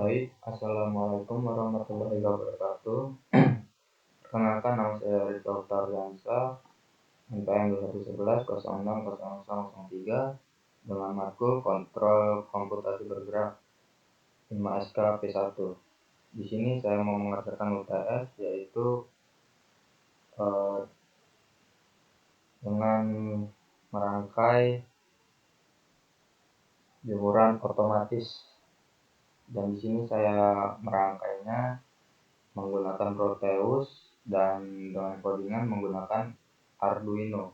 Baik, Assalamualaikum warahmatullahi wabarakatuh. Perkenalkan, nama saya Ridho Taryansa, NPM 2111 dengan matkul kontrol komputasi bergerak 5SK P1. Di sini saya mau mengerjakan UTS, yaitu dengan merangkai jemuran otomatis. Dan di sini saya merangkainya menggunakan Proteus dan dengan codingan menggunakan Arduino.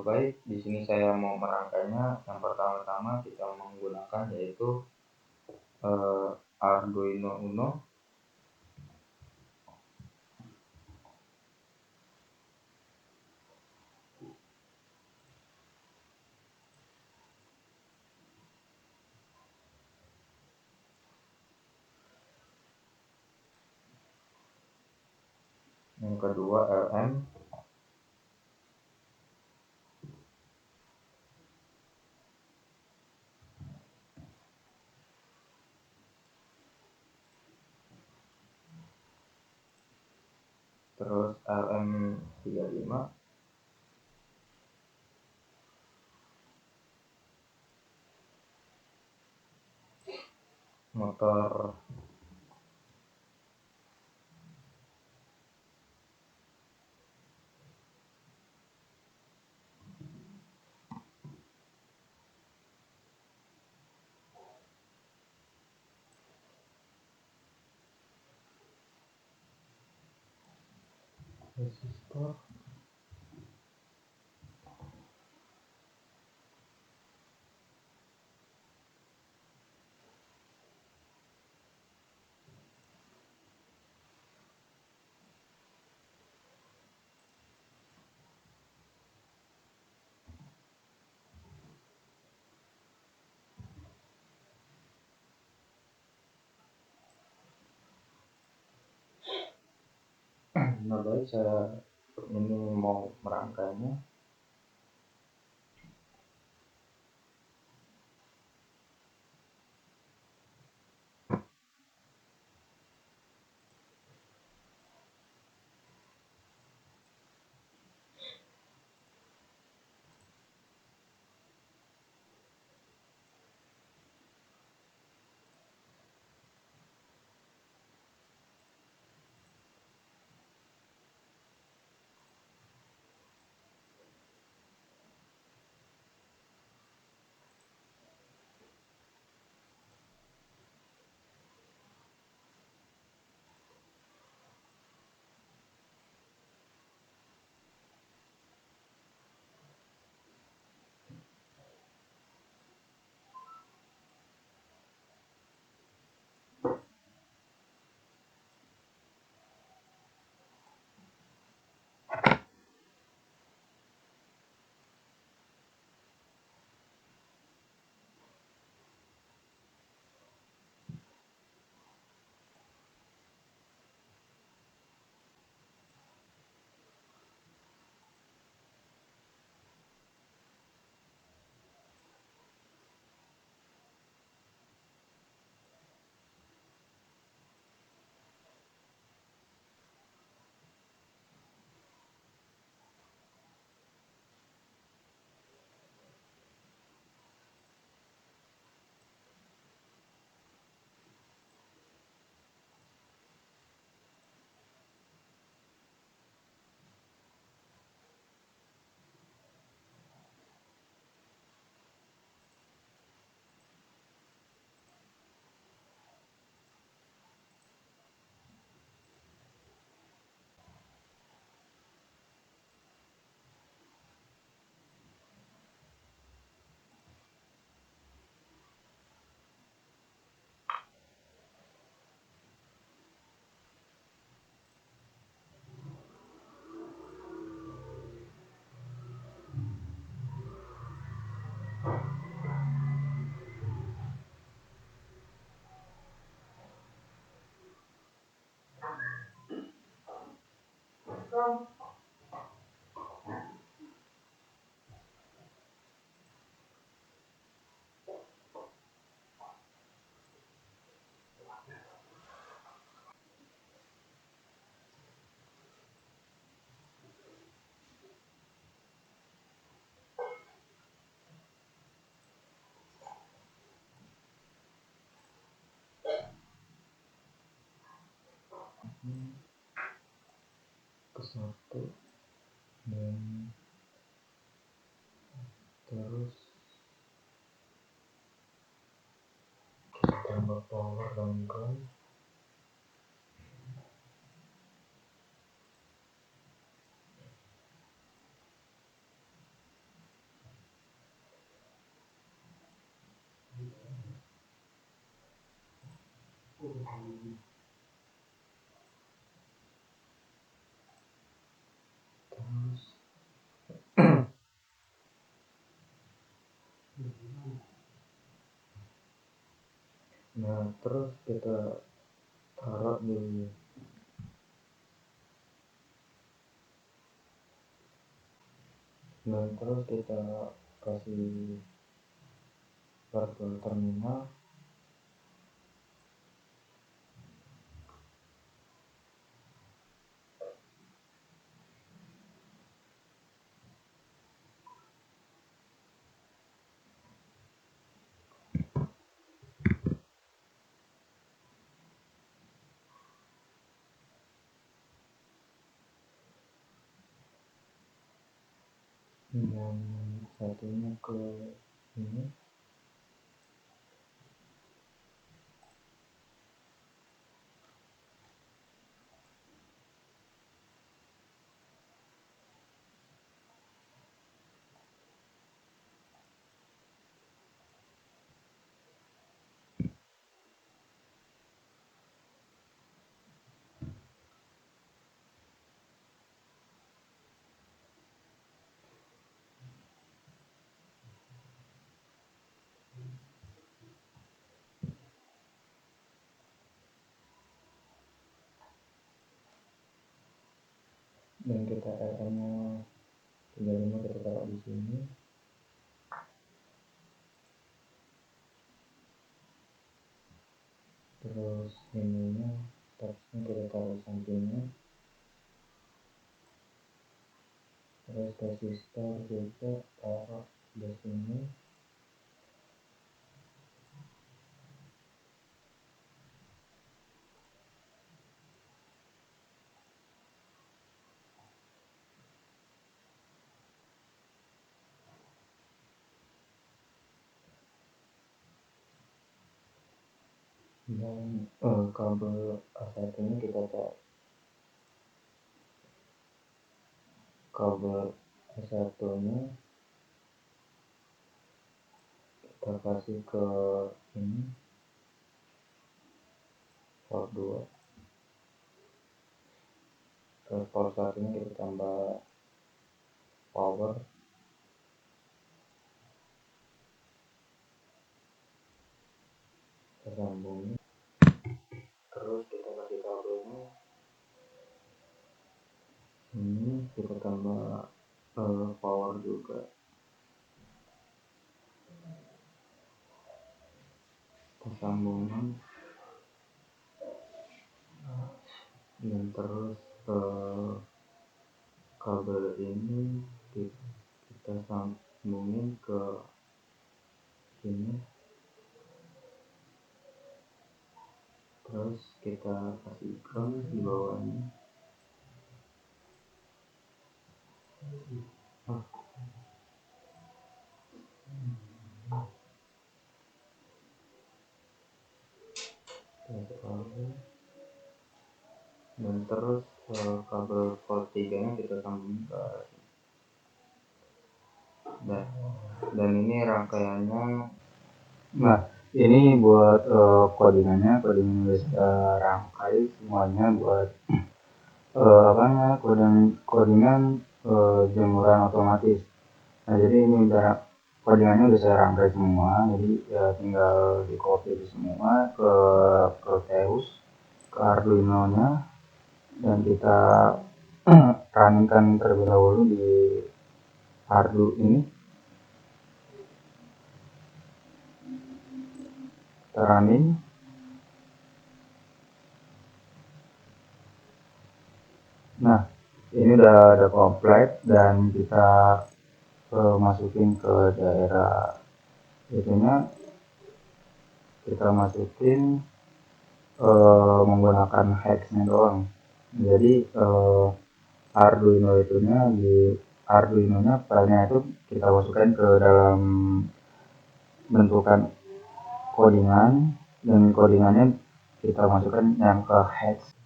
Baik, di sini saya mau merangkainya. Yang pertama-tama kita menggunakan yaitu Arduino Uno. Yang kedua LM. Terus LM35. Motor resistor. Nah, baik, saya ini mau merangkainya. ini ke 1 dan terus kita tambah power dan ground. Terus kita taruh di terus kita kasih virtual terminal. Dan satunya ke ini. Dan kita RM-nya 35 kita taruh di sini. Terus ininya teksnya kita taruh sampingnya. Terus resistor juga taruh di sini. Dan kabel A1 nya kita taruh, kabel A1 nya kita kasih ke ini port 2. Terus port 1 nya kita tambah power. Kita sambungin. Terus kita kasih kabelnya ini, kita tambah power juga. Kita sambungin. Dan terus kabel ini kita sambungin ke sini. Terus kita kasih ground di bawahnya. Dan terus kabel port 3 nya kita sambungin ke sini. Dan ini rangkaiannya. Nah, ini buat codingannya udah saya rangkai semuanya buat codingan jemuran otomatis. Nah, jadi ini udah codingannya udah saya rangkai semua, jadi ya tinggal di copy semua ke Proteus, ke Arduino nya, dan kita runningkan terlebih dahulu di Ardu ini. Kita running. Nah, ini udah ada komplit dan kita masukin ke daerah itunya. Kita masukin menggunakan hex-nya doang. Jadi Arduino-nya filenya itu kita masukkan ke dalam bentukan codingan, dan codingannya kita masukkan yang ke hex.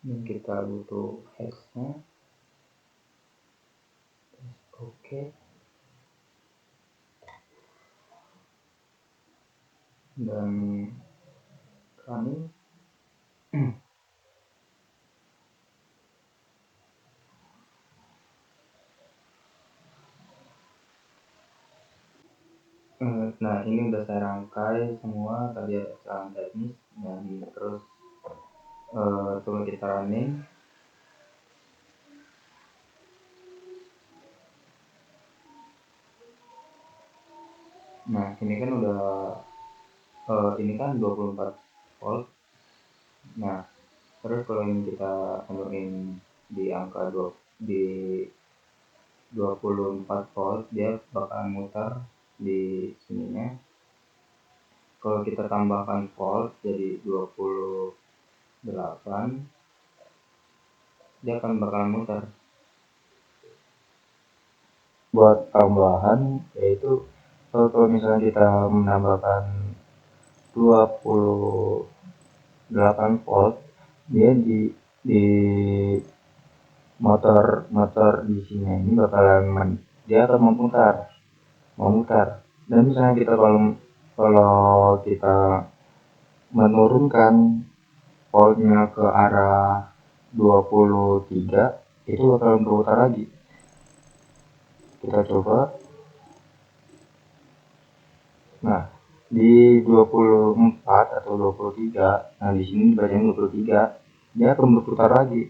Ini kita butuh hexnya. Oke. Dan kami nah, ini udah saya rangkai semua. Tadi ada kesalahan teknis, dan terus coba kita running. Nah, ini kan udah ini kan 24 volt. Nah, terus kalau ini kita anuin di angka 24 volt, dia bakalan muter di sininya. Kalau kita tambahkan volt jadi 28, dia akan bakalan muter. Buat tambahan yaitu kalau misalnya kita menambahkan 28 volt, dia di motor di sini ini bakalan dia akan memutar. Dan misalnya kita kalau kita menurunkan voltnya ke arah 23, itu bakalan berputar lagi. Kita coba. Nah, di 24 atau 23, nah di sini dibacanya 23, dia akan berputar lagi.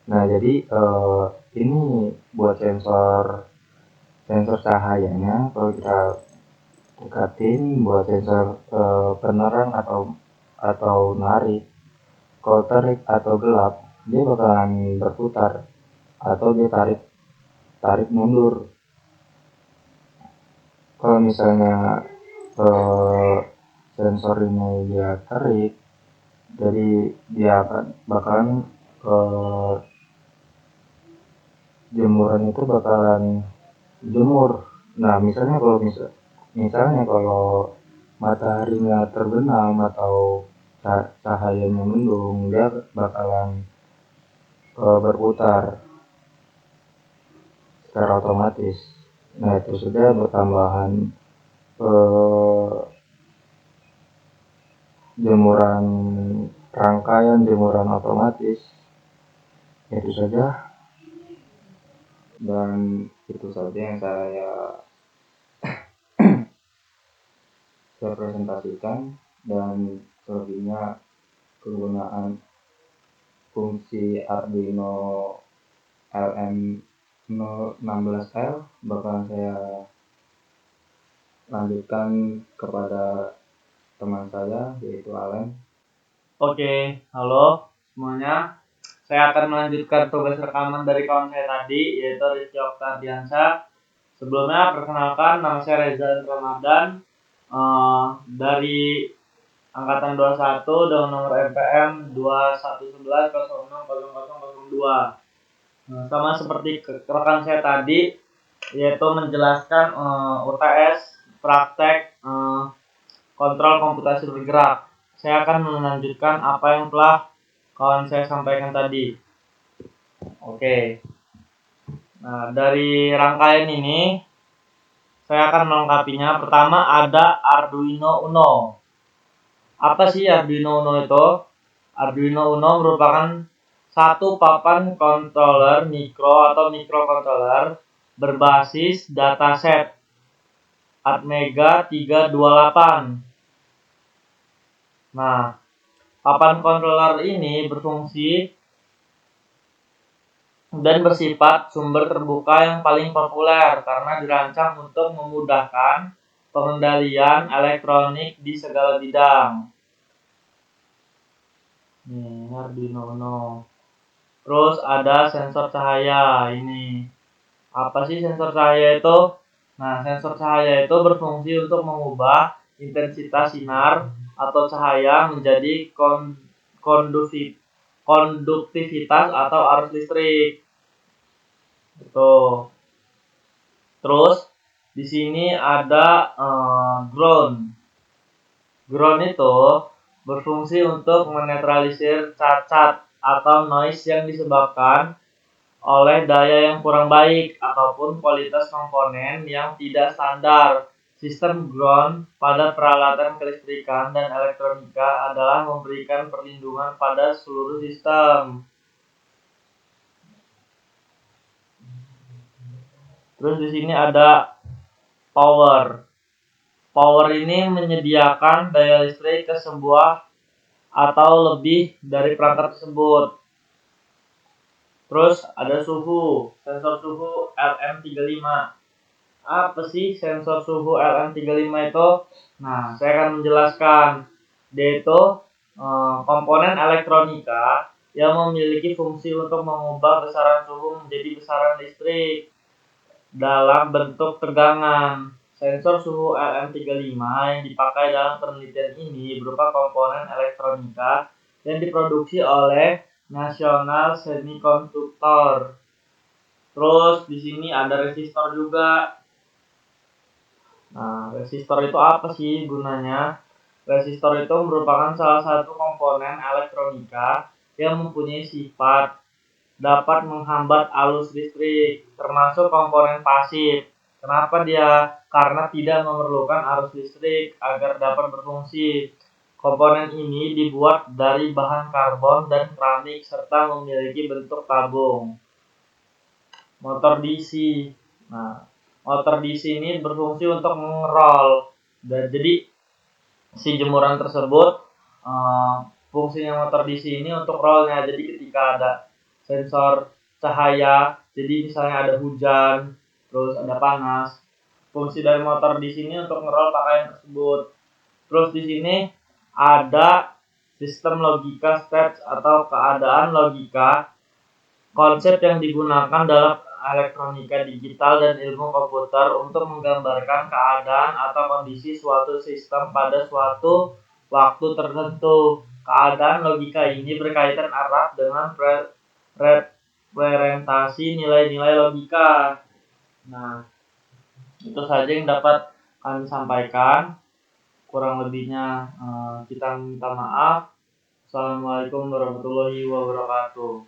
Nah, jadi ini buat sensor cahayanya, kalau kita dekatin buat sensor penerang atau narik. Kalau tarik atau gelap, dia bakalan berputar, atau dia tarik mundur. Kalau misalnya sensor ini dia tarik, jadi dia akan bakalan jemuran itu bakalan jemur. Nah, misalnya kalau mataharinya terbenam atau cahayanya mendung, dia bakalan berputar secara otomatis. Nah, itu sudah bertambahan rangkaian jemuran otomatis. Itu saja, dan itu saja yang saya presentasikan. Dan selebihnya kegunaan fungsi Arduino LM016L bakalan saya lanjutkan kepada teman saya, yaitu Allen. Oke, halo semuanya. Saya akan melanjutkan tugas rekaman dari kawan saya tadi, yaitu Rizky Oktardiansyah. Sebelumnya, perkenalkan, nama saya Reza Ramadan, dari Angkatan 21 dengan nomor MPM 2111060002. Sama seperti rekan saya tadi, yaitu menjelaskan UTS praktek kontrol komputasi bergerak. Saya akan melanjutkan apa yang telah kawan saya sampaikan tadi. Oke. Nah, dari rangkaian ini saya akan melengkapinya. Pertama ada Arduino Uno. Apa sih Arduino Uno itu? Arduino Uno merupakan satu papan controller mikro atau microcontroller berbasis dataset Atmega 328. Nah, papan controller ini berfungsi dan bersifat sumber terbuka yang paling populer karena dirancang untuk memudahkan pengendalian elektronik di segala bidang. Nih, Arduino Uno. Terus ada sensor cahaya ini. Apa sih sensor cahaya itu? Nah, sensor cahaya itu berfungsi untuk mengubah intensitas sinar atau cahaya menjadi konduktivitas atau arus listrik. Itu. Terus di sini ada ground. Ground itu berfungsi untuk menetralisir cacat atau noise yang disebabkan oleh daya yang kurang baik ataupun kualitas komponen yang tidak standar. Sistem ground pada peralatan kelistrikan dan elektronika adalah memberikan perlindungan pada seluruh sistem. Terus di sini ada power. Power ini menyediakan daya listrik ke sebuah atau lebih dari perangkat tersebut. Terus ada suhu, sensor suhu LM35. Apa sih sensor suhu LM35 itu? Nah, saya akan menjelaskan. Dia itu komponen elektronika yang memiliki fungsi untuk mengubah besaran suhu menjadi besaran listrik dalam bentuk tegangan. Sensor suhu LM35 yang dipakai dalam penelitian ini berupa komponen elektronika yang diproduksi oleh National Semiconductor. Terus di sini ada resistor juga. Nah, resistor itu apa sih gunanya? Resistor itu merupakan salah satu komponen elektronika yang mempunyai sifat dapat menghambat arus listrik, termasuk komponen pasif. Kenapa dia? Karena tidak memerlukan arus listrik agar dapat berfungsi. Komponen ini dibuat dari bahan karbon dan keramik serta memiliki bentuk tabung. Motor DC. Nah, motor DC ini berfungsi untuk mengerol. Dan jadi si jemuran tersebut fungsinya motor DC ini untuk rollnya. Jadi ketika ada sensor cahaya, jadi misalnya ada hujan, terus ada panas, fungsi dari motor di sini untuk ngerol pakaian tersebut. Terus di sini ada sistem logika stage atau keadaan logika, konsep yang digunakan dalam elektronika digital dan ilmu komputer untuk menggambarkan keadaan atau kondisi suatu sistem pada suatu waktu tertentu. Keadaan logika ini berkaitan erat dengan representasi nilai-nilai logika. Nah, itu saja yang dapat kami sampaikan. Kurang lebihnya kita minta maaf. Assalamualaikum warahmatullahi wabarakatuh.